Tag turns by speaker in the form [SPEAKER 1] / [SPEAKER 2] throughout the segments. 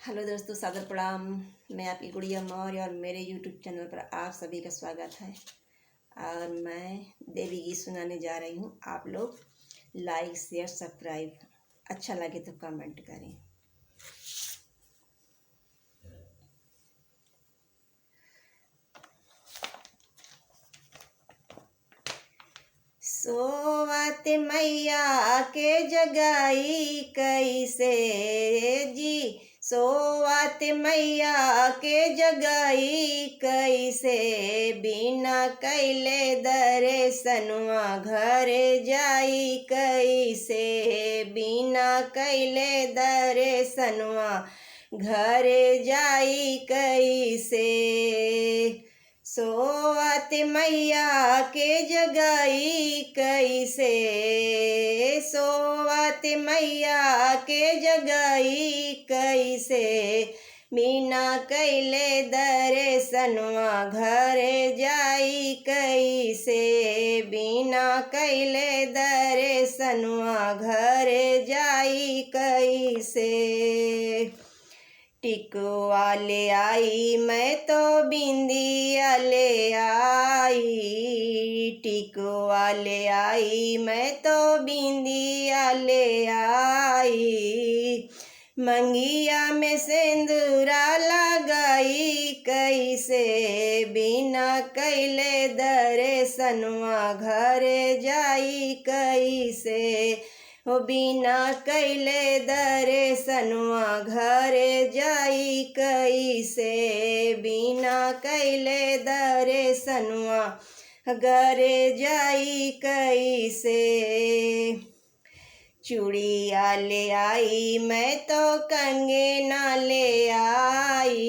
[SPEAKER 1] Hello दोस्तों, सादर प्रणाम। मैं आपकी गुड़िया मौर्य और मेरे यूट्यूब चैनल पर आप सभी का स्वागत है। और मैं देवी गीत सुनाने जा रही हूँ। आप लोग लाइक शेयर सब्सक्राइब, अच्छा लगे तो कमेंट करें। सोवत मैया के जगाई कैसे जी, सोवत मैया के जगाई कैसे, बिना कैले दर्शनवा घर जाई कैसे, बिना कैले दर्शनवा घर जाई कैसे। सोवत मैया के जगाई कैसे, सोवत मैया के जगाई कैसे, बिना कैले दर्शनवा घर जाई कैसे, बिना कैले दर्शनवा घर जाई कैसे। टिकुआ ले आई मैं तो बिंदिया ले आई, टिकुआ ले आई मैं तो बिंदिया ले आई, मंगिया में सिंदूरा लगाई कैसे, बिना कैले दर्शनवा घर जाई कैसे, हो बिना कैले दर्शनवा घर जाई कैसे, बिना कैले दर्शनवा घर जाई कैसे। चूड़िया ले आई मैं तो कंगना ले आई,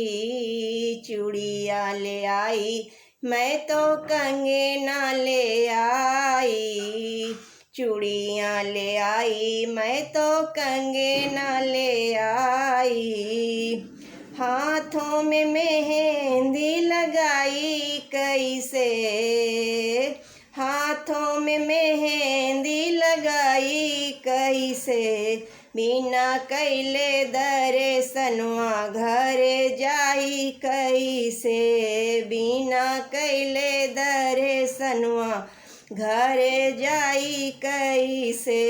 [SPEAKER 1] चूड़िया ले आई मैं तो कंगना ले आई, चूड़ियाँ ले आई मैं तो कंगना ले आई, हाथों में मेहंदी लगाई कैसे, हाथों में मेहंदी लगाई कैसे, बिना कैले दर्शनवा घर जाई कैसे, बिना कैले दर्शनवा घर जाई कैसे।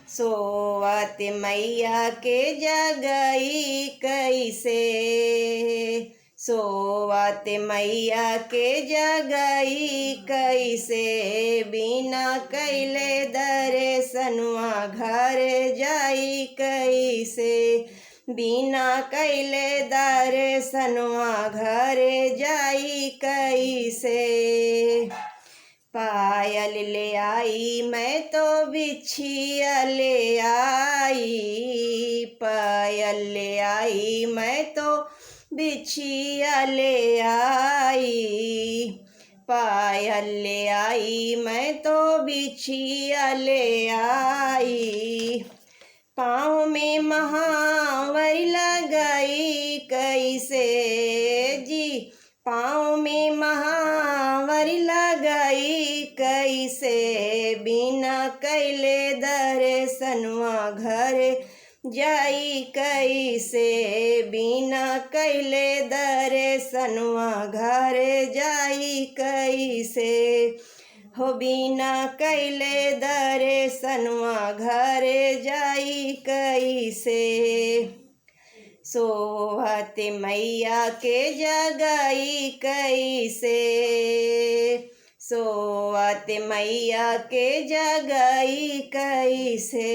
[SPEAKER 1] सोवत मैया के जगाई कैसे, सोवत मैया के जगाई कैसे, बिना कैले दर्शनवा घर जाई कैसे, बिना कैले दर्शनवा घर जाई कैसे। पायल ले आई मैं तो बिछिया ले आई, पायल ले आई मैं तो बिछिया ले आई, पायल ले आई मैं तो बिछिया ले आई, पाँव में महावर लगाई कैसे जी, पाँव में महावर लगाई कैसे, बिना कैले दर्शनवा घर जाई कैसे, बिना कैले दर्शनवा घर जाई कैसे, हो बिना कैले दर्शनवा घर जाई कैसे। सोवत मैया के जगाई कैसे, सोवत मैया के जगाई कैसे,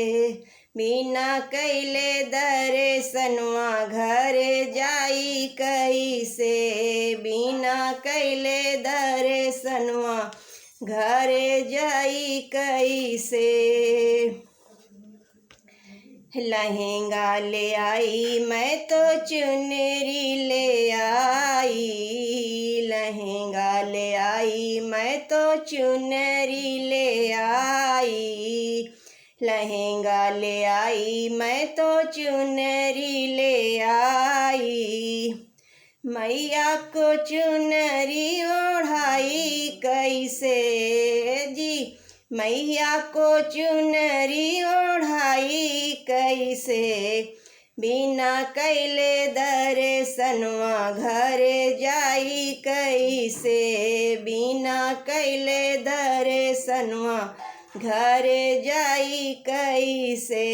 [SPEAKER 1] बिना कैले दर्शनवा घर जाई कैसे, बिना कैले दर्शनवा घर जाई कैसे। लहंगा ले आई मैं तो चुनरी ले आई, लहंगा ले आई मैं तो चुनरी ले आई, लहंगा ले आई मैं तो चुनरी ले आई, मैया को चुनरी ओढ़ाई कैसे जी, मैया को चुनरी ओढ़ाई कैसे, बिना कैले दर्शनवा घरे जाई कैसे, बिना कैले दर्शनवा घरे जाई कैसे।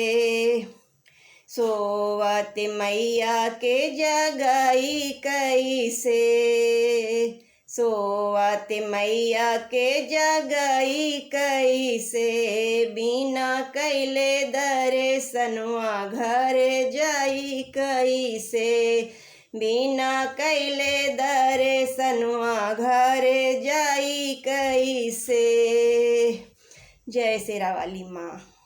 [SPEAKER 1] सोवत मैया के जगाई कैसे, सोवत मैया के जगाई कैसे, बिना कैले दर्शनवा घरे जाई कैसे, बिना कैले दर्शनवा घरे जाई कैसे। जय शेरा वाली माँ।